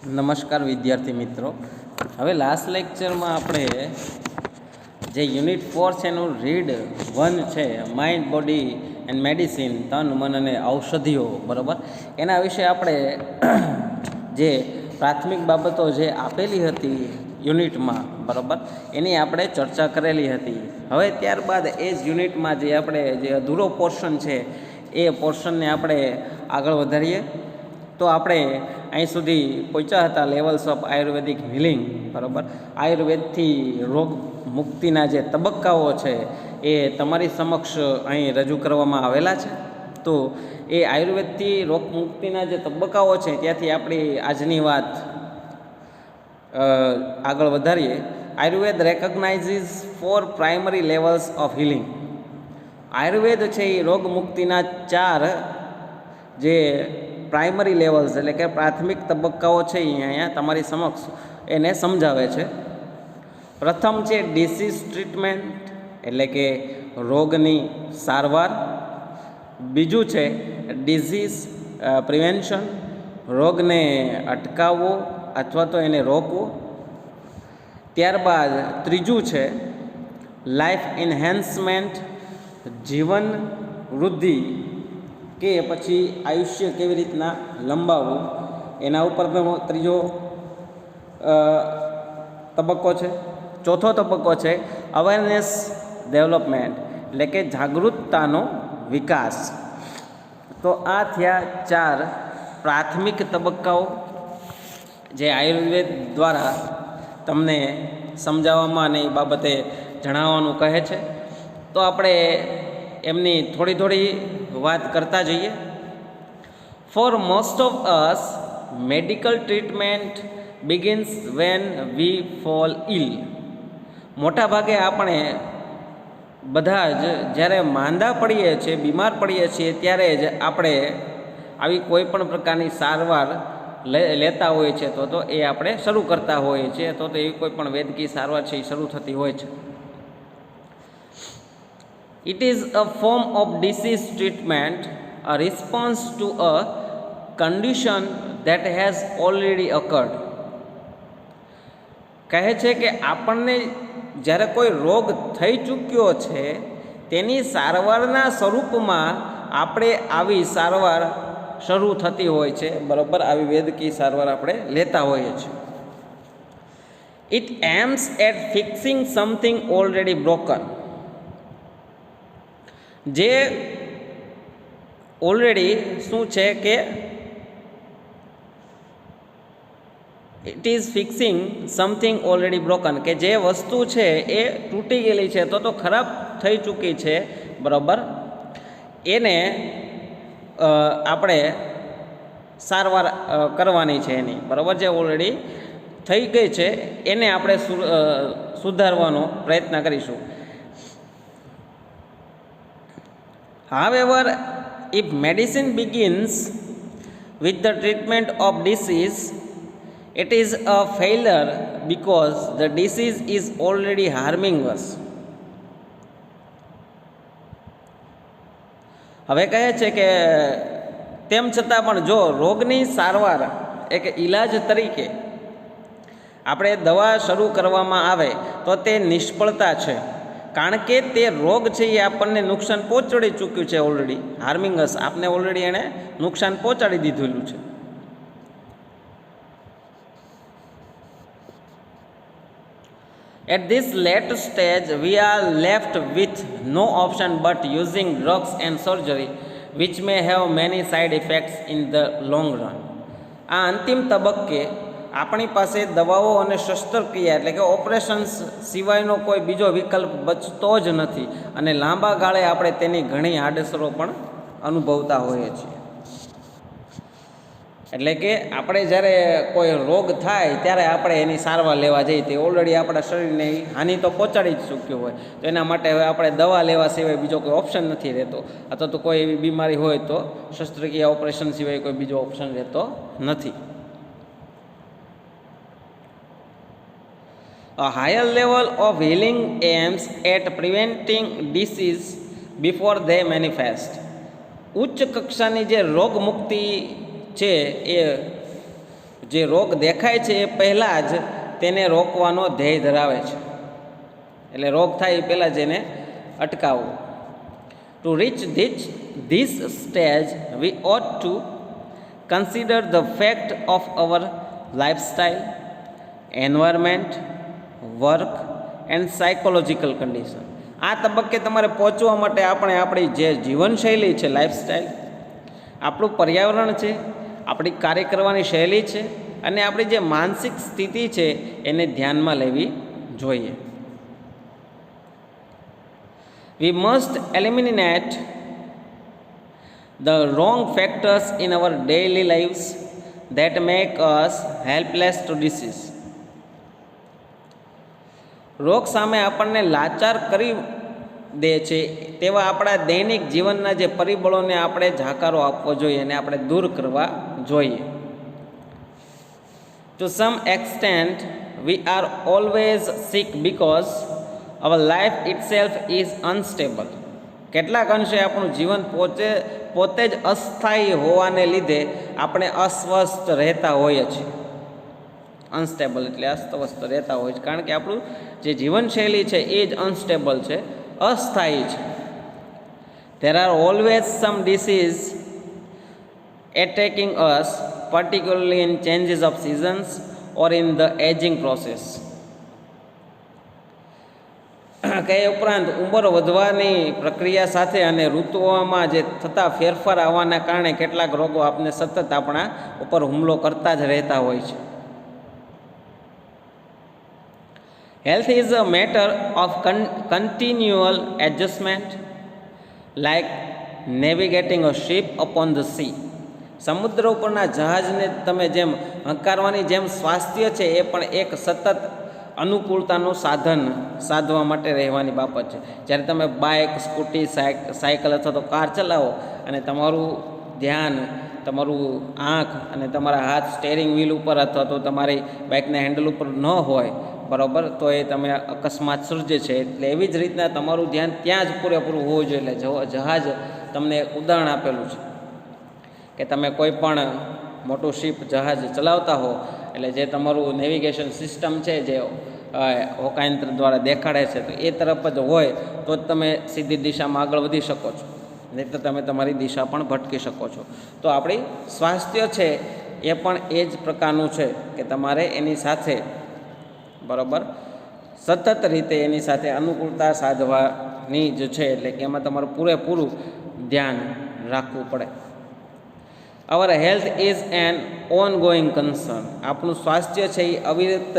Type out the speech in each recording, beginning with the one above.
નમસ્કાર વિદ્યાર્થી મિત્રો. હવે લાસ્ટ લેક્ચરમાં આપણે જે યુનિટ 4 છે એનું રીડ 1 છે, માઇન્ડ, બોડી એન્ડ મેડિસિન, તન, મન અને ઔષધિઓ, બરાબર, એના વિશે આપણે જે પ્રાથમિક બાબતો જે આપેલી હતી યુનિટમાં, બરાબર, એની આપણે ચર્ચા કરેલી હતી. હવે ત્યારબાદ એ જ યુનિટમાં જે આપણે જે અધૂરો પોર્શન છે એ પોર્શનને આપણે આગળ વધારીએ. તો આપણે અહીં સુધી પહોંચ્યા હતા લેવલ્સ ઓફ આયુર્વેદિક હિલિંગ, બરાબર. આયુર્વેદથી રોગ મુક્તિના જે તબક્કાઓ છે એ તમારી સમક્ષ અહીં રજૂ કરવામાં આવેલા છે. તો એ આયુર્વેદથી રોગ મુક્તિના જે તબક્કાઓ છે ત્યાંથી આપણી આજની વાત આગળ વધારીએ. Ayurveda recognizes 4 primary levels of healing. Ayurveda છે એ રોગ મુક્તિના 4 જે પ્રાઇમરી લેવલ્સ એટલે કે પ્રાથમિક તબક્કાઓ છે અહીંયા તમારી સમક્ષ એને સમજાવે છે. પ્રથમ છે ડિસીઝ ટ્રીટમેન્ટ એટલે કે રોગની સારવાર. બીજું છે ડિઝીઝ પ્રિવેન્શન, રોગને અટકાવવો અથવા તો એને રોકવો. ત્યારબાદ ત્રીજું છે લાઈફ એન્હાન્સમેન્ટ, જીવન વૃદ્ધિ કે પછી આયુષ્ય કેવી રીતના લંબાવવું, એના ઉપર ત્રીજો તબક્કો છે. ચોથો તબક્કો છે અવેરનેસ ડેવલપમેન્ટ એટલે કે જાગૃતતાનો વિકાસ. તો આ થયા 4 પ્રાથમિક તબક્કાઓ જે આયુર્વેદ દ્વારા તમને સમજાવવામાં અને એ બાબતે જણાવવાનું કહે છે. તો આપણે એમની થોડી વાત કરતા જઈએ. For most of us medical treatment begins when we fall ill. મોટા ભાગે આપણે બધા જ જ્યારે માંદા પડીએ છીએ, બીમાર પડીએ છીએ, ત્યારે જ આપણે આવી કોઈ પણ પ્રકારની સારવાર લેતા હોઈએ છીએ. તો એ આપણે શરૂ કરતા હોઈએ છીએ. તો એવી કોઈ પણ વૈદ્યકીય સારવાર છે એ શરૂ થતી હોય છે. It is a form of disease treatment, a response to a condition that has already occurred. કહે છે કે આપણને જ્યારે કોઈ રોગ થઈ ચૂક્યો છે તેની સારવારના સ્વરૂપમાં આપણે આવી સારવાર શરૂ થતી હોય છે, બરાબર. આવી વૈદ્યકીય સારવાર આપણે લેતા હોઈએ છીએ. It aims at fixing something already broken. જે ઓલરેડી શું છે કે it is fixing something already broken, કે જે વસ્તુ છે એ તૂટી ગયેલી છે, તો ખરાબ થઈ ચૂકી છે, બરાબર, એને આપણે સારવાર કરવાની છે એની, બરાબર. જે ઓલરેડી થઈ ગઈ છે એને આપણે સુધારવાનો પ્રયત્ન કરીશું. However, if medicine begins with the treatment of disease, it is a failure because the disease is already harming us. હવે કહે છે કે તેમ છતાં પણ જો રોગની સારવાર એક ઈલાજ તરીકે આપણે દવા શરૂ કરવામાં આવે તો તે નિષ્ફળતા છે, કારણ કે તે રોગ છે એ આપણને નુકસાન પહોંચાડી ચૂક્યું છે ઓલરેડી. હાર્મિંગ અસ, આપને ઓલરેડી એણે નુકસાન પહોંચાડી દીધેલું છે. At this late stage, we are left with no option but using drugs and surgery, which may have many side effects in the long run. આ અંતિમ તબક્કે આપણી પાસે દવાઓ અને શસ્ત્રક્રિયા એટલે કે ઓપરેશન્સ સિવાયનો કોઈ બીજો વિકલ્પ બચતો જ નથી, અને લાંબા ગાળે આપણે તેની ઘણી આડઅસરો પણ અનુભવતા હોઈએ છીએ. એટલે કે આપણે જ્યારે કોઈ રોગ થાય ત્યારે આપણે એની સારવાર લેવા જઈએ તે ઓલરેડી આપણા શરીરને હાનિ તો પહોંચાડી જ ચૂક્યો હોય, તો એના માટે હવે આપણે દવા લેવા સિવાય બીજો કોઈ ઓપ્શન નથી રહેતો, અથવા તો કોઈ એવી બીમારી હોય તો શસ્ત્રક્રિયા ઓપરેશન સિવાય કોઈ બીજો ઓપ્શન રહેતો નથી. A higher level of healing aims at preventing disease before they manifest. ઉચ્ચ કક્ષાની જે રોગ મુક્તિ છે એ જે રોગ દેખાય છે એ પહેલાં જ તેને રોકવાનો ધ્યેય ધરાવે છે. એટલે રોગ થાય એ પહેલાં જ એને અટકાવવો. To reach this stage we ought to consider the fact of our lifestyle, environment, work and psychological condition. આ તબક્કે તમારે પહોંચવા માટે આપણે આપણી જે જીવનશૈલી છે, લાઈફસ્ટાઈલ, આપણું પર્યાવરણ છે, આપણી કાર્ય કરવાની શૈલી છે અને આપણી જે માનસિક સ્થિતિ છે એને ધ્યાનમાં લેવી જોઈએ. We must eliminate the wrong factors in our daily lives that make us helpless to disease. રોગ સામે આપણને લાચાર કરી દે છે તેવા આપણા દૈનિક જીવનના જે પરિબળોને આપણે જાકારો આપવો જોઈએ અને આપણે દૂર કરવા જોઈએ. To some extent, we are always sick because our life itself is unstable. કેટલાક અંશે આપણું જીવન પોતે જ અસ્થાયી હોવાને લીધે આપણે અસ્વસ્થ રહેતા હોઈએ છીએ. અનસ્ટેબલ એટલે અસ્તવ્યસ્ત રહેતા હોય છે, કારણ કે આપણું જે જીવનશૈલી છે એ જ અનસ્ટેબલ છે, અસ્થાયી છે. There are always some disease attacking us, particularly in changes of seasons or in the aging process. કે ઉપરાંત ઉંમર વધવાની પ્રક્રિયા સાથે અને ઋતુઓમાં જે થતા ફેરફાર આવવાના કારણે કેટલાક રોગો આપને સતત આપણા ઉપર હુમલો કરતા જ રહેતા હોય છે. Health is a matter of continual adjustment, like navigating a ship upon the sea. સમુદ્ર ઉપરના જહાજને તમે જેમ હંકારવાની જેમ સ્વાસ્થ્ય છે એ પણ એક સતત અનુકૂળતાનું સાધન સાધવા માટે રહેવાની બાબત છે. જ્યારે તમે બાઇક, સ્કૂટી, સાયકલ અથવા તો કાર ચલાવો અને તમારું ધ્યાન, તમારું આંખ અને તમારા હાથ સ્ટેરિંગ વ્હીલ ઉપર અથવા તો તમારી બાઇકના હેન્ડલ ઉપર ન હોય, બરાબર, તો એ તમે અકસ્માત સર્જે છે. એટલે એવી જ રીતના તમારું ધ્યાન ત્યાં જ પૂરેપૂરું હોવું જોઈએ. એટલે જહાજ તમને ઉદાહરણ આપેલું છે કે તમે કોઈ પણ મોટું શિપ જહાજ ચલાવતા હો એટલે જે તમારું નેવિગેશન સિસ્ટમ છે જે હોકાયંત્ર દ્વારા દેખાડે છે તો એ તરફ જ હોય તો જ તમે સીધી દિશામાં આગળ વધી શકો છો, નહીં તો તમે તમારી દિશા પણ ભટકી શકો છો. તો આપણી સ્વાસ્થ્ય છે એ પણ એ જ પ્રકારનું છે કે તમારે એની સાથે, બરાબર, સતત રીતે એની સાથે અનુકૂળતા સાધવાની જ છે. એટલે કે એમાં તમારું પૂરેપૂરું ધ્યાન રાખવું પડે. Our health is an ongoing concern. આપણું સ્વાસ્થ્ય છે એ અવિરત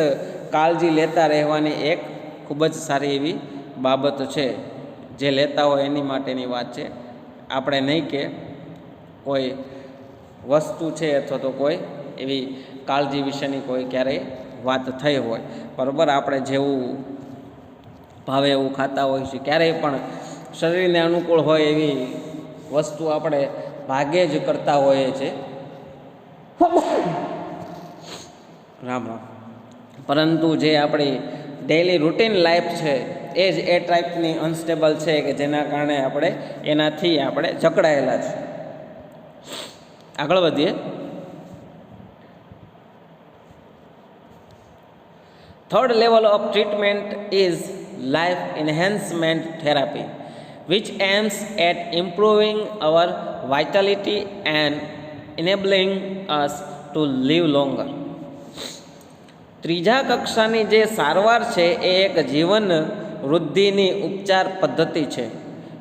કાળજી લેતા રહેવાની એક ખૂબ જ સારી એવી બાબત છે. જે લેતા હોય એની માટેની વાત છે. આપણે નહીં કે કોઈ વસ્તુ છે અથવા તો કોઈ એવી કાળજી વિશેની કોઈ ક્યારેય વાત થઈ હોય, બરાબર. આપણે જેવું ભાવે એવું ખાતા હોય છે, ક્યારેય પણ શરીરને અનુકૂળ હોય એવી વસ્તુ આપણે ભાગે જ કરતા હોઈએ છીએ. રામ રામ. પરંતુ જે આપણી ડેઈલી રૂટીન લાઈફ છે એ જ એ ટાઈપની અનસ્ટેબલ છે કે જેના કારણે આપણે એનાથી આપણે જકડાયેલા છે. આગળ વધીએ. Third level of treatment is life enhancement therapy, which aims at improving our vitality and enabling us to live longer. ત્રીજા કક્ષાની જે સારવાર છે એ એક જીવન વૃદ્ધિની ઉપચાર પદ્ધતિ છે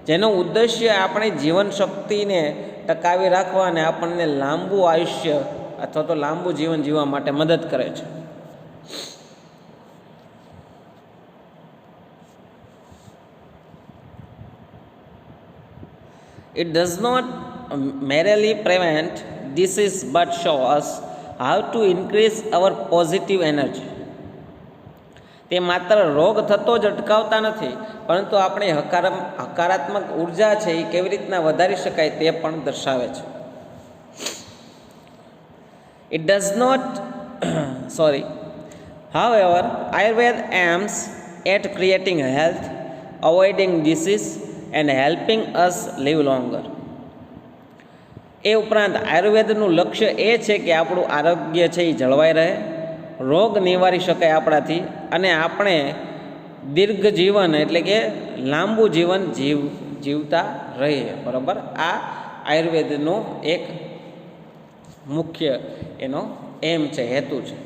જેનો ઉદ્દેશ્ય આપણી જીવન શક્તિને ટકાવી રાખવા અને આપણને લાંબુ આયુષ્ય અથવા તો લાંબુ જીવન જીવવા માટે મદદ કરે છે. It does not merely prevent disease but shows us how to increase our positive energy. તે માત્ર રોગ થતો જ અટકાવતા નથી, પરંતુ આપણી હકારાત્મક ઉર્જા છે એ કેવી રીતના વધારી શકાય તે પણ દર્શાવે છે. It does not however, Ayurveda aims at creating health, avoiding disease and helping us live longer. એ ઉપરાંત આયુર્વેદનું લક્ષ્ય એ છે કે આપણું આરોગ્ય છે એ જળવાઈ રહે, રોગ નિવારી શકાય આપણાથી, અને આપણે દીર્ઘ જીવન એટલે કે લાંબુ જીવન જીવતા રહીએ. બરાબર, આ આયુર્વેદનો એક મુખ્ય એનો એમ છે, હેતુ છે.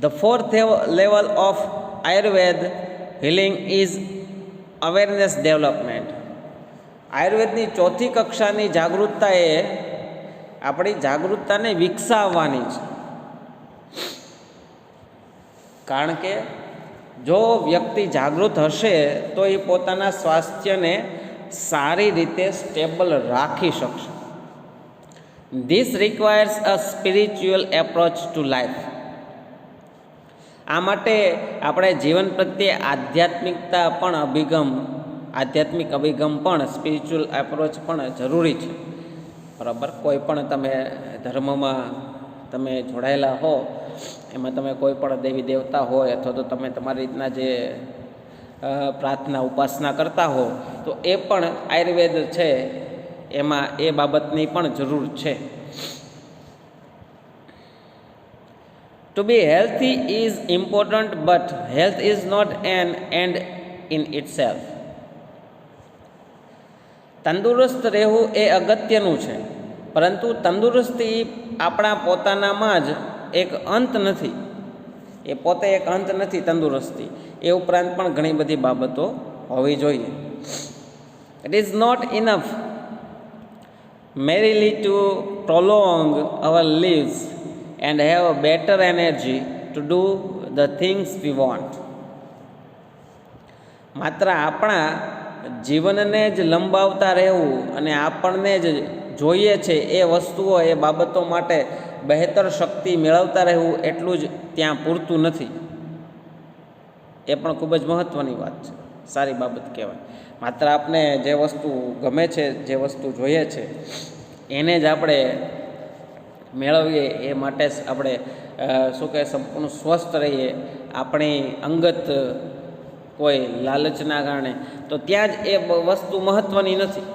The fourth level of Ayurveda healing is awareness development. આયુર્વેદની ચોથી કક્ષાની જાગૃતતા એ આપણી જાગૃતતાને વિકસાવવાની છે. કારણ કે જો વ્યક્તિ જાગૃત હશે તો એ પોતાના સ્વાસ્થ્યને સારી રીતે સ્ટેબલ રાખી શકશે. This requires a spiritual approach to life. આ માટે આપણે જીવન પ્રત્યે આધ્યાત્મિક અભિગમ પણ સ્પિરિચ્યુઅલ એપ્રોચ પણ જરૂરી છે. બરાબર, કોઈ પણ તમે ધર્મમાં તમે જોડાયેલા હો, એમાં તમે કોઈ પણ દેવી દેવતા હોય અથવા તો તમે તમારી રીતના જે પ્રાર્થના ઉપાસના કરતા હો, તો એ પણ આયુર્વેદ છે એમાં એ બાબતની પણ જરૂર છે. To be healthy is important, but health is not an end in itself. તંદુરસ્ત રહેવું એ અગત્યનું છે, પરંતુ તંદુરસ્તી આપણા પોતાનામાં જ એક અંત નથી. એ પોતે એક અંત નથી તંદુરસ્તી. એ ઉપરાંત પણ ઘણી બધી બાબતો હોવી જોઈએ. It is not enough merely to prolong our lives and have a better energy to do the things we want. માત્ર આપણા જીવનને જ લંબાવતા રહેવું અને આપણને જ જોઈએ છે એ વસ્તુઓ, એ બાબતો માટે બહેતર શક્તિ મેળવતા રહેવું એટલું જ ત્યાં પૂરતું નથી. એ પણ ખૂબ જ મહત્ત્વની વાત છે, સારી બાબત કહેવાય. માત્ર આપણે જે વસ્તુ ગમે છે, જે વસ્તુ જોઈએ છે એને જ આપણે મેળવીએ એ માટે આપણે શું કહે સંપૂર્ણ સ્વસ્થ રહીએ, આપણી અંગત કોઈ લાલચના કારણે, તો ત્યાં જ એ વસ્તુ મહત્ત્વની નથી.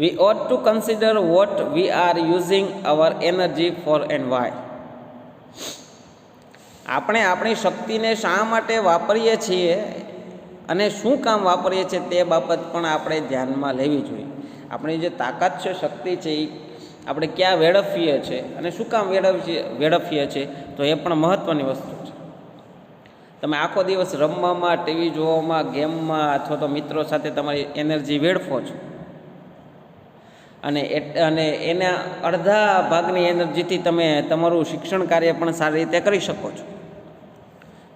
We ought to consider what we are using our energy for and why. આપણે આપણી શક્તિને શા માટે વાપરીએ છીએ અને શું કામ વાપરીએ છીએ તે બાબત પણ આપણે ધ્યાનમાં લેવી જોઈએ. આપણી જે તાકાત છે, શક્તિ છે, એ આપણે ક્યાં વેડફીએ છીએ અને શું કામ વેડફીએ છીએ, તો એ પણ મહત્ત્વની વસ્તુ છે. તમે આખો દિવસ રમવામાં, ટીવી જોવામાં, ગેમમાં અથવા તો મિત્રો સાથે તમારી એનર્જી વેડફો છો અને એના અડધા ભાગની એનર્જીથી તમે તમારું શિક્ષણ કાર્ય પણ સારી રીતે કરી શકો છો.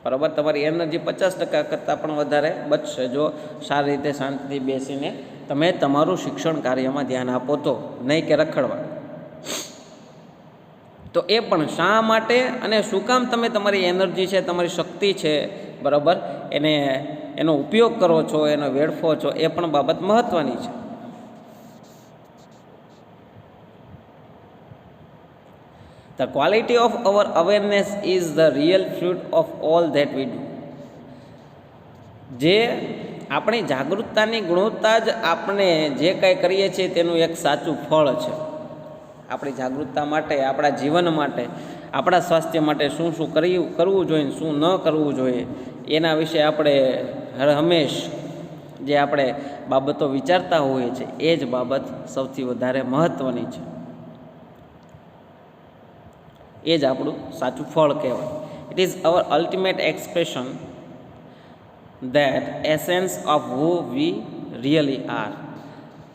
બરાબર, તમારી એનર્જી 50% કરતાં પણ વધારે બચશે જો સારી રીતે શાંતિથી બેસીને તમે તમારું શિક્ષણ કાર્યમાં ધ્યાન આપો તો, નહીં કે રખડવા. તો એ પણ શા માટે અને શું કામ તમે તમારી એનર્જી છે, તમારી શક્તિ છે, બરાબર, એનો ઉપયોગ કરો છો, એનો વેડફો છો, એ પણ બાબત મહત્ત્વની છે. The quality of our awareness is the real fruit of all that we do. જે આપણી જાગૃતતાની ગુણવત્તા જ આપણે જે કાંઈ કરીએ છીએ તેનું એક સાચું ફળ છે. આપણી જાગૃતતા માટે, આપણા જીવન માટે, આપણા સ્વાસ્થ્ય માટે શું શું કરવું જોઈએ, શું ન કરવું જોઈએ, એના વિશે આપણે હર હંમેશ જે આપણે બાબતો વિચારતા હોઈએ છીએ એ જ બાબત સૌથી વધારે મહત્ત્વની છે. એ જ આપણું સાચું ફળ કહેવાય. It is our ultimate expression that essence of who we really are.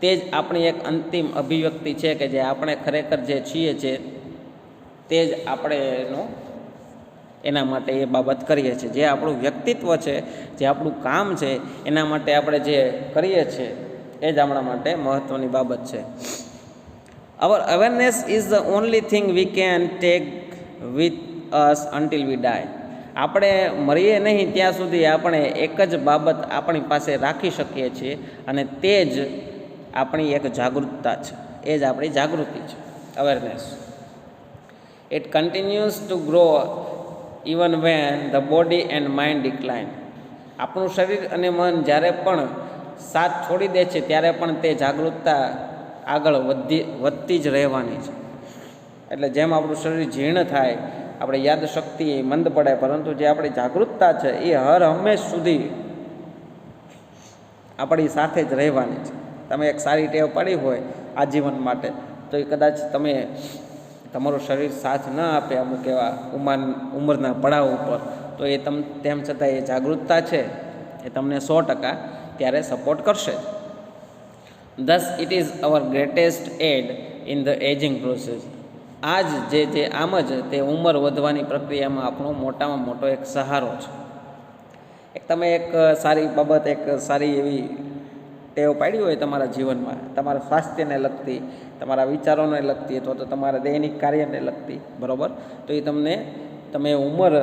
તે જ આપણી એક અંતિમ અભિવ્યક્તિ છે કે જે આપણે ખરેખર જે છીએ છે તે જ આપણે એના માટે એ બાબત કરીએ છીએ. જે આપણું વ્યક્તિત્વ છે, જે આપણું કામ છે, એના માટે આપણે જે કરીએ છીએ એ જ આપણા માટે મહત્ત્વની બાબત છે. Our awareness is the only thing we can take with us until we die. આપણે મરીએ નહીં ત્યાં સુધી આપણે એક જ બાબત આપણી પાસે રાખી શકીએ છીએ અને તે જ આપણી એક જાગૃતતા છે, એ જ આપણી જાગૃતિ છે, awareness. It continues to grow even when the body and mind decline. આપણું શરીર અને મન જ્યારે પણ સાથ છોડી દે છે ત્યારે પણ તે જાગૃતતા આગળ વધતી જ રહેવાની છે. એટલે જેમ આપણું શરીર જીર્ણ થાય, આપણે યાદશક્તિ મંદ પડે, પરંતુ જે આપણી જાગૃતતા છે એ હર હંમેશ સુધી આપણી સાથે જ રહેવાની છે. તમે એક સારી ટેવ પાડી હોય આજીવન માટે, તો એ કદાચ તમારું શરીર સાથ ન આપે અમુક એવા ઉંમરના પડાવ ઉપર, તો એ તેમ છતાં એ જાગૃતતા છે એ તમને 100% ત્યારે સપોર્ટ કરશે. Thus it is our greatest aid in the aging process. આ જ આમ જ તે ઉંમર વધવાની પ્રક્રિયામાં આપણો મોટામાં મોટો એક સહારો છે. તમે એક સારી બાબત, એક સારી એવી ટેવ પાડી હોય તમારા જીવનમાં, તમારા સ્વાસ્થ્યને લગતી, તમારા વિચારોને લગતી, અથવા તો તમારા દૈનિક કાર્યને લગતી, બરાબર, તો એ તમે ઉંમર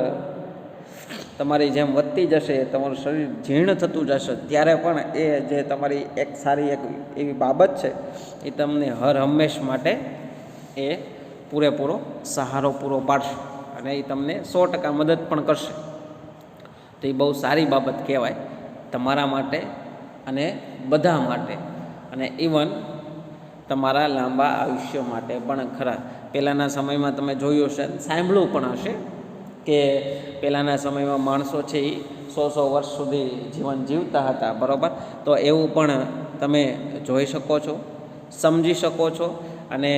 તમારી જેમ વધતી જશે, તમારું શરીર જીર્ણ થતું જશે, ત્યારે પણ એ જે તમારી એક સારી એક એવી બાબત છે એ તમને હર હંમેશ માટે એ પૂરેપૂરો સહારો પૂરો પાડશે અને એ તમને 100% મદદ પણ કરશે. તો એ બહુ સારી બાબત કહેવાય તમારા માટે અને બધા માટે, અને ઇવન તમારા લાંબા આયુષ્ય માટે પણ ખરા. પહેલાંના સમયમાં તમે જોયું હશે, સાંભળ્યું પણ હશે કે પહેલાંના સમયમાં માણસો છે એ 100 વર્ષ સુધી જીવન જીવતા હતા, બરાબર. તો એવું પણ તમે જોઈ શકો છો, સમજી શકો છો, અને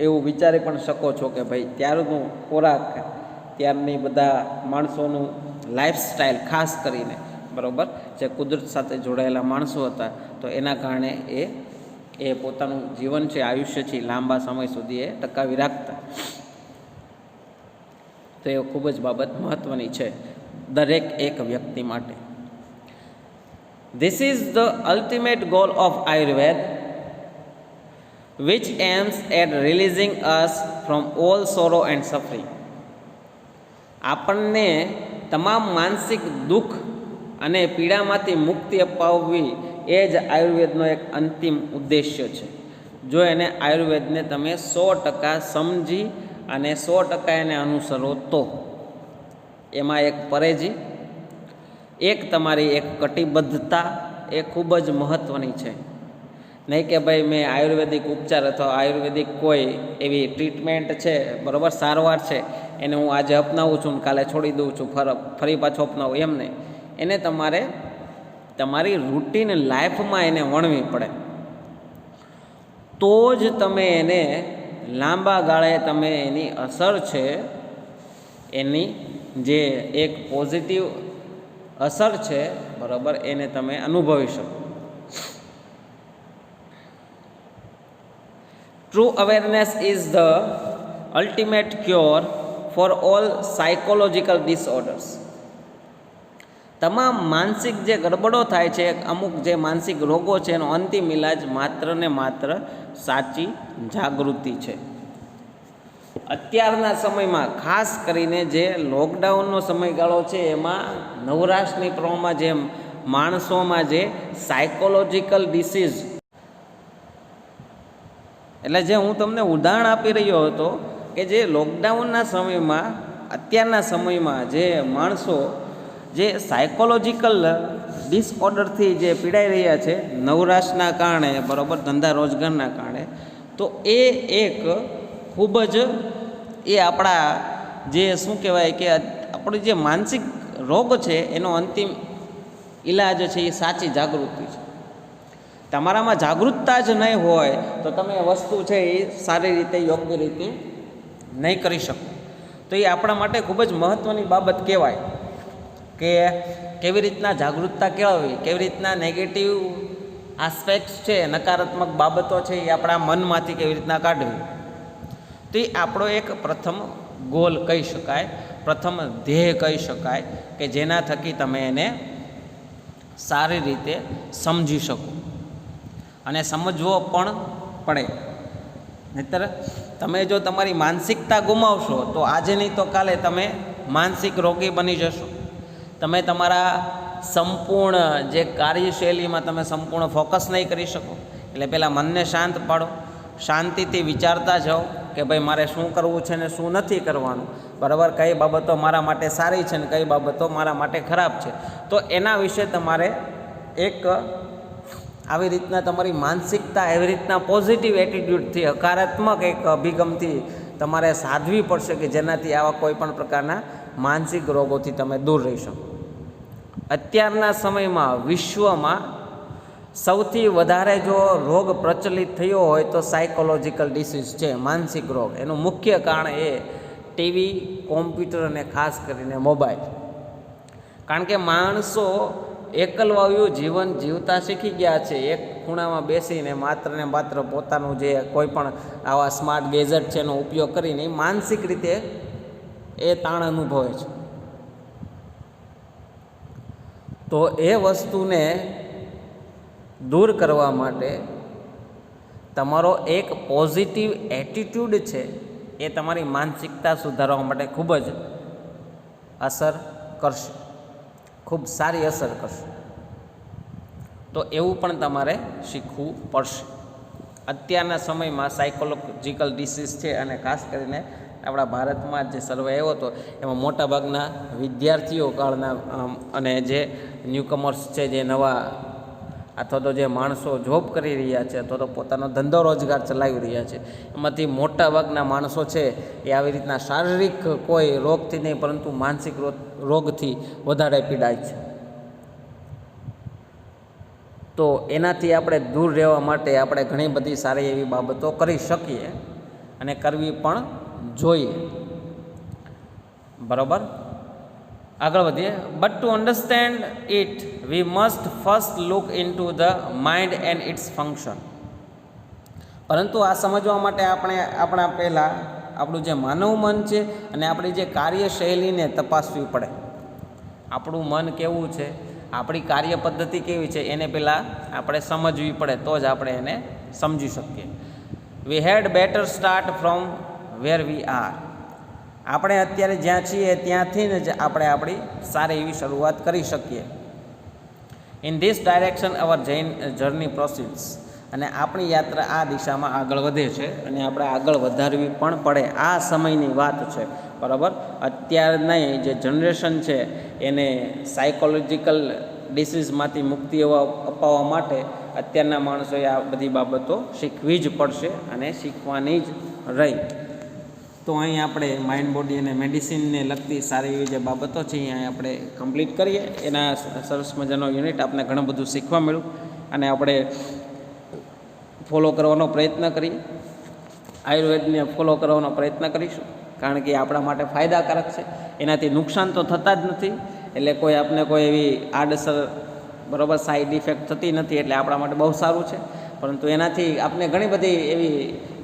એવું વિચારી પણ શકો છો કે ભાઈ ત્યારનું ખોરાક, ત્યારની બધા માણસોનું લાઈફસ્ટાઈલ, ખાસ કરીને, બરાબર, જે કુદરત સાથે જોડાયેલા માણસો હતા, તો એના કારણે એ પોતાનું જીવન છે, આયુષ્ય છે, લાંબા સમય સુધી એ ટકાવી રાખતા. તો એ ખૂબ જ બાબત મહત્ત્વની છે દરેક એક વ્યક્તિ માટે. This is the ultimate goal of Ayurveda, which aims at releasing us from all sorrow and suffering. આપણને તમામ માનસિક દુઃખ અને પીડામાંથી મુક્તિ અપાવવી એ જ આયુર્વેદનો એક અંતિમ ઉદ્દેશ્ય છે. જો એને આયુર્વેદને તમે 100% સમજી અને 100% એને અનુસરો તો એમાં એક પરેજી, એક તમારી એક કટિબદ્ધતા એ ખૂબ જ મહત્ત્વની છે. નહીં કે ભાઈ મેં આયુર્વેદિક ઉપચાર અથવા આયુર્વેદિક કોઈ એવી ટ્રીટમેન્ટ છે, બરાબર, સારવાર છે, એને હું આજે અપનાવું છું ને કાલે છોડી દઉં છું, ફરી પાછો અપનાવું, એમ નહીં. એને તમારે તમારી રૂટીન લાઈફમાં એને વણવી પડે, તો જ તમે એને લાંબા ગાળે તમે એની અસર છે, એની જે એક પોઝિટિવ અસર છે, બરાબર, એને તમે અનુભવી શકો. True awareness is the ultimate cure for all psychological disorders. તમામ માનસિક જે ગડબડો થાય છે, અમુક જે માનસિક રોગો છે, એનો અંતિમ ઇલાજ માત્ર ને માત્ર સાચી જાગૃતિ છે. અત્યારના સમયમાં ખાસ કરીને જે લોકડાઉનનો સમયગાળો છે, એમાં નવરાશની પ્રમાણમાં જે માણસોમાં જે સાયકોલોજીકલ ડિસીઝ, એટલે જે હું તમને ઉદાહરણ આપી રહ્યો હતો કે જે લોકડાઉનના સમયમાં, અત્યારના સમયમાં જે માણસો જે સાયકોલોજીકલ ડિસઓર્ડરથી જે પીડાઈ રહ્યા છે નવરાશના કારણે, બરાબર, ધંધા રોજગારના કારણે, તો એ એક ખૂબ જ આપણા જે શું કહેવાય કે આપણી જે માનસિક રોગ છે એનો અંતિમ ઈલાજ છે એ સાચી જાગૃતિ છે. તમારામાં જાગૃતતા જ નહીં હોય તો તમે વસ્તુ છે એ સારી રીતે, યોગ્ય રીતે નહીં કરી શકો. તો એ આપણા માટે ખૂબ જ મહત્ત્વની બાબત કહેવાય કે કેવી રીતના જાગૃતતા કેળવવી, કેવી રીતના નેગેટિવ આસ્પેક્ટ્સ છે, નકારાત્મક બાબતો છે, એ આપણા મનમાંથી કેવી રીતના કાઢવી. તો એ આપણો એક પ્રથમ ગોલ કહી શકાય, પ્રથમ ધ્યેય કહી શકાય કે જેના થકી તમે એને સારી રીતે સમજી શકો અને સમજવો પણ પડે. નહીંતર તમે જો તમારી માનસિકતા ગુમાવશો તો આજે નહીં તો કાલે તમે માનસિક રોગી બની જશો. તમે તમારા સંપૂર્ણ જે કાર્યશૈલીમાં તમે સંપૂર્ણ ફોકસ નહીં કરી શકો. એટલે પહેલાં મનને શાંત પાડો, શાંતિથી વિચારતા જાઓ કે ભાઈ મારે શું કરવું છે ને શું નથી કરવાનું, બરાબર, કઈ બાબતો મારા માટે સારી છે ને કઈ બાબતો મારા માટે ખરાબ છે. તો એના વિશે તમારે એક આવી રીતના તમારી માનસિકતા એવી રીતના પોઝિટિવ એટીટ્યૂડથી, હકારાત્મક એક અભિગમથી તમારે સાધવી પડશે કે જેનાથી આવા કોઈ પણ પ્રકારના માનસિક રોગોથી તમે દૂર રહી શકો. અત્યારના સમયમાં વિશ્વમાં સૌથી વધારે જો રોગ પ્રચલિત થયો હોય તો સાયકોલોજીકલ ડિસીઝ છે, માનસિક રોગ. એનું મુખ્ય કારણ એ ટીવી, કોમ્પ્યુટર અને ખાસ કરીને મોબાઈલ. કારણ કે માણસો એકલવાયું જીવન જીવતા શીખી ગયા છે. એક ખૂણામાં બેસીને માત્ર ને માત્ર પોતાનું જે કોઈ પણ આવા સ્માર્ટ ગેજેટ છે એનો ઉપયોગ કરીને માનસિક રીતે એ તાણ અનુભવે છે. તો એ વસ્તુને દૂર કરવા માટે તમારો એક પોઝિટિવ એટીટ્યૂડ છે એ તમારી માનસિકતા સુધારવા માટે ખૂબ જ અસર કરશે, ખૂબ સારી અસર કરશે. તો એવું પણ તમારે શીખવું પડશે. અત્યારના સમયમાં સાયકોલોજીકલ ડિસીઝ છે અને ખાસ કરીને આપણા ભારતમાં જે સર્વે આવ્યો હતો એમાં મોટાભાગના વિદ્યાર્થીઓ કાળના અને જે ન્યૂકમર્સ છે, જે નવા અથવા તો જે માણસો જોબ કરી રહ્યા છે અથવા તો પોતાનો ધંધો રોજગાર ચલાવી રહ્યા છે, એમાંથી મોટાભાગના માણસો છે એ આવી રીતના શારીરિક કોઈ રોગથી નહીં પરંતુ માનસિક રોગથી વધારે પીડાય છે. તો એનાથી આપણે દૂર રહેવા માટે આપણે ઘણી બધી સારી એવી બાબતો કરી શકીએ અને કરવી પણ જોઈએ. બરાબર, આગળ વધીએ. But to understand it we must first look into the mind and its function. પરંતુ આ સમજવા માટે આપણે આપણા પહેલાં આપણું જે માનવ મન છે અને આપણી જે કાર્યશૈલીને તપાસવી પડે. આપણું મન કેવું છે, આપણી કાર્ય પદ્ધતિ કેવી છે, એને પહેલાં આપણે સમજવી પડે, તો જ આપણે એને સમજી શકીએ. We had better start from where we are. આપણે અત્યારે જ્યાં છીએ ત્યાંથી જ આપણે આપણી સારી એવી શરૂઆત કરી શકીએ. In this direction our journey proceeds. અને આપણી યાત્રા આ દિશામાં આગળ વધે છે અને આપણે આગળ વધારવી પણ પડે. આ સમયની વાત છે, બરાબર. અત્યારની જે જનરેશન છે એને સાયકોલોજીકલ ડિસીઝમાંથી મુક્તિ અપાવવા માટે અત્યારના માણસોએ આ બધી બાબતો શીખવી જ પડશે અને શીખવાની જ રહી. તો અહીં આપણે માઇન્ડ, બોડી અને મેડિસિનને લગતી સારી એવી જે બાબતો છે અહીં આપણે કમ્પ્લીટ કરીએ. એના સરસ મજાનો યુનિટ આપણે ઘણું બધું શીખવા મળ્યું અને આપણે ફોલો કરવાનો પ્રયત્ન કરીએ. આયુર્વેદને ફોલો કરવાનો પ્રયત્ન કરીશું, કારણ કે આપણા માટે ફાયદાકારક છે. એનાથી નુકસાન તો થતા જ નથી, એટલે કોઈ આપણે કોઈ એવી આડઅસર, બરાબર, સાઈડ ઇફેક્ટ થતી નથી, એટલે આપણા માટે બહુ સારું છે. પરંતુ એનાથી આપણે ઘણી બધી એવી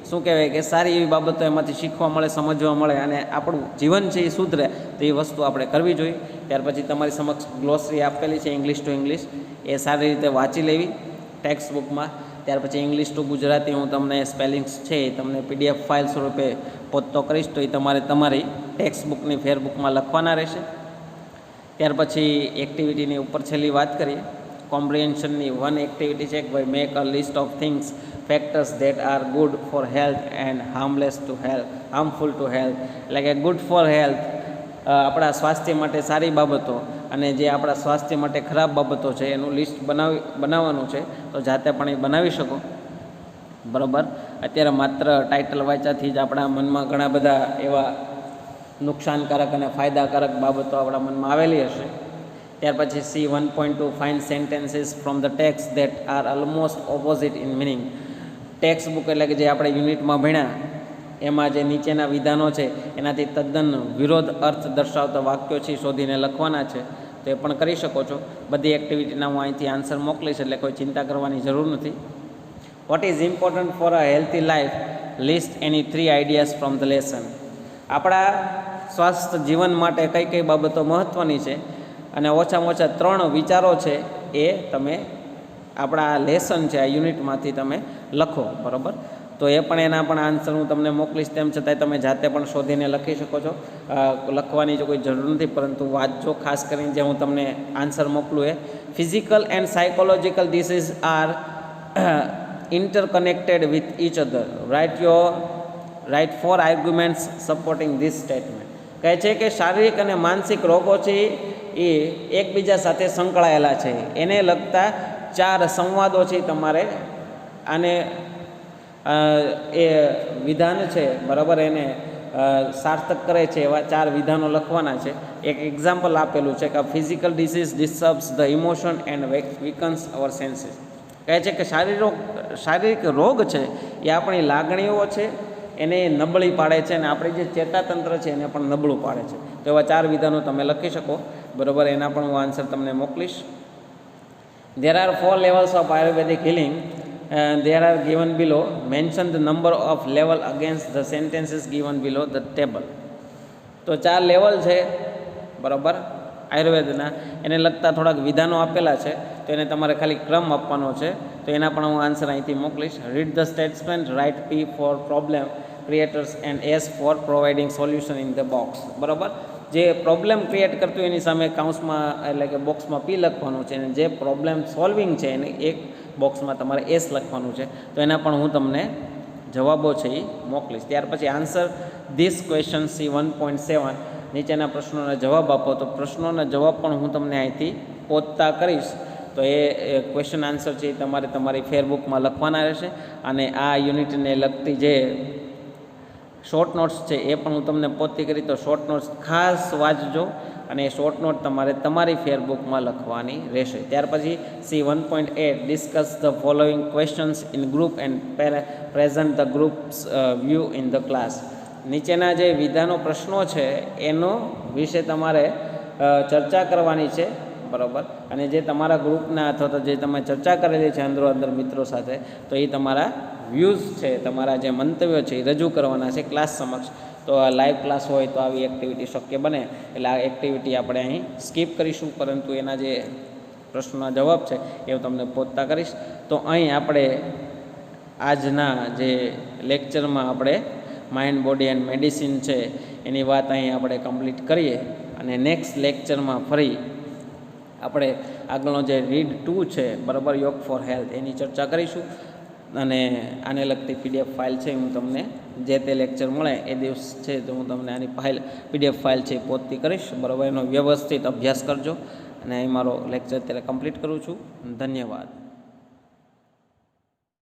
શું કહેવાય કે સારી એવી બાબતો એમાંથી શીખવા મળે, સમજવા મળે અને આપણું જીવન છે એ સુધરે. તો એ વસ્તુ આપણે કરવી જોઈએ. ત્યાર પછી તમારી સમક્ષ ગ્લોસરી આપેલી છે ઇંગ્લિશ ટુ ઇંગ્લિશ, એ સારી રીતે વાંચી લેવી ટેક્સ્ટ બુકમાં. ત્યાર પછી ઇંગ્લિશ ટુ ગુજરાતી હું તમને સ્પેલિંગ્સ છે એ તમને PDF ફાઇલ સ્વરૂપે પોતો કરીશ, તો એ તમારે તમારી ટેક્સ્ટ બુકની ફેરબુકમાં લખવાના રહેશે. ત્યાર પછી એક્ટિવિટીની ઉપર છેલ્લી વાત કરીએ. કોમ્પ્રિહેન્શનની વન એક્ટિવિટી છે કે ભાઈ make a list of things, factors that are good for health and harmful to health. એટલે કે ગુડ ફોર હેલ્થ, આપણા સ્વાસ્થ્ય માટે સારી બાબતો, અને જે આપણા સ્વાસ્થ્ય માટે ખરાબ બાબતો છે એનું લિસ્ટ બનાવવાનું છે. તો જાતે પણ એ બનાવી શકો, બરાબર. અત્યારે માત્ર ટાઇટલ વાંચ્યાથી જ આપણા મનમાં ઘણા બધા એવા નુકસાનકારક અને ફાયદાકારક બાબતો આપણા મનમાં આવેલી હશે. ત્યાર પછી C1.2 find sentences from the text that are almost opposite in meaning. Text book એટલે કે જે આપણે યુનિટમાં ભણ્યા એમાં જે નીચેના વિધાનો છે એનાથી તદ્દન વિરોધ અર્થ દર્શાવતા વાક્યો છે શોધીને લખવાના છે. તો એ પણ કરી શકો છો. બધી એક્ટિવિટીના હું અહીંથી આન્સર મોકલીશ, એટલે કોઈ ચિંતા કરવાની જરૂર નથી. What is important for a healthy life? List any 3 ideas from the lesson. આપણા સ્વસ્થ જીવન માટે કઈ કઈ બાબતો મહત્ત્વની છે અને ઓછામાં ઓછા 3 વિચારો છે એ તમે આપણા લેસન છે આ યુનિટમાંથી તમે લખો, બરાબર. તો એ પણ એના પણ આન્સર હું તમને મોકલીશ. તેમ છતાંય તમે જાતે પણ શોધીને લખી શકો છો. લખવાની જો કોઈ જરૂર નથી, પરંતુ વાંચજો. ખાસ કરીને જે હું તમને આન્સર મોકલું એ physical and psychological diseases are interconnected with each other. Write 4 arguments supporting this statement. કહે છે કે શારીરિક અને માનસિક રોગો છે એ એકબીજા સાથે સંકળાયેલા છે. એને લગતા ચાર સંવાદો છે તમારે આને એ વિધાન છે બરાબર એને સાર્થક કરે છે એવા ચાર વિધાનો લખવાના છે. એક એક્ઝામ્પલ આપેલું છે કે physical disease disturbs the emotion and weakens our senses. કહે છે કે શારીરિક રોગ છે એ આપણી લાગણીઓ છે એને નબળી પાડે છે અને આપણી જે ચેતાતંત્ર છે એને પણ નબળું પાડે છે. તો એવા ચાર વિધાનો તમે લખી શકો બરાબર. એના પણ હું આન્સર તમને મોકલીશ. There are 4 levels of Ayurvedic healing. There are given below. Mention the number of level against the sentences given below the table. તો 4 લેવલ છે બરાબર આયુર્વેદના, એને લગતા થોડાક વિધાનો આપેલા છે તો એને તમારે ખાલી ક્રમ આપવાનો છે. તો એના પણ હું આન્સર અહીંથી મોકલીશ. Read the statement, write P for problem creators and S for providing solution in the box. બરાબર, જે પ્રોબ્લેમ ક્રિએટ કરતું એની સામે કાઉન્સમાં એટલે કે બોક્સમાં P લખવાનું છે અને જે પ્રોબ્લેમ સોલ્વિંગ છે એને એક બોક્સમાં તમારે S લખવાનું છે. તો એના પણ હું તમને જવાબો છે એ મોકલીશ. ત્યાર પછી આન્સર ધીસ ક્વેશ્ચન સી 1.7 નીચેના પ્રશ્નોના જવાબ આપો. તો પ્રશ્નોના જવાબ પણ હું તમને અહીંથી પહોંચતા કરીશ. તો એ ક્વેશ્ચન આન્સર છે એ તમારે તમારી ફેરબુકમાં લખવાના રહેશે. અને આ યુનિટને લગતી જે શોર્ટ નોટ્સ છે એ પણ હું તમને પોતી કરી. તો શોર્ટ નોટ્સ ખાસ વાંચજો અને એ શોર્ટ નોટ તમારે તમારી ફેરબુકમાં લખવાની રહેશે. ત્યાર પછી C 1.8 discuss the following questions in group and present the groups view in the class. નીચેના જે વિધાનો પ્રશ્નો છે એનો વિશે તમારે ચર્ચા કરવાની છે બરાબર. અને જે તમારા ગ્રુપના અથવા તો જે તમે ચર્ચા કરેલી છે અંદરો અંદર મિત્રો સાથે તો એ તમારા વ્યૂઝ છે, તમારા જે મંતવ્યો છે એ રજૂ કરવાના છે ક્લાસ સમક્ષ. તો આ લાઈવ ક્લાસ હોય તો આવી એક્ટિવિટી શક્ય બને એટલે આ એક્ટિવિટી આપણે અહીં સ્કીપ કરીશું, પરંતુ એના જે પ્રશ્નોના જવાબ છે એ હું તમને પહોંચતા કરીશ. તો અહીં આપણે આજના જે લેક્ચરમાં આપણે માઇન્ડ, બોડી એન્ડ મેડિસિન છે એની વાત અહીં આપણે કમ્પ્લીટ કરીએ અને નેક્સ્ટ લેક્ચરમાં ફરી આપણે આગળનો જે રીડ 2 છે બરાબર યોગ ફોર હેલ્થ એની ચર્ચા કરીશું. અને આને લગતી PDF ફાઇલ છે હું તમને જે તે લેક્ચર મળે એ દિવસ છે તો હું તમને આની PDF ફાઇલ છે એ પહોંચતી કરીશ બરાબર. એનો વ્યવસ્થિત અભ્યાસ કરજો અને અહીં મારો લેક્ચર અત્યારે કમ્પ્લીટ કરું છું. ધન્યવાદ.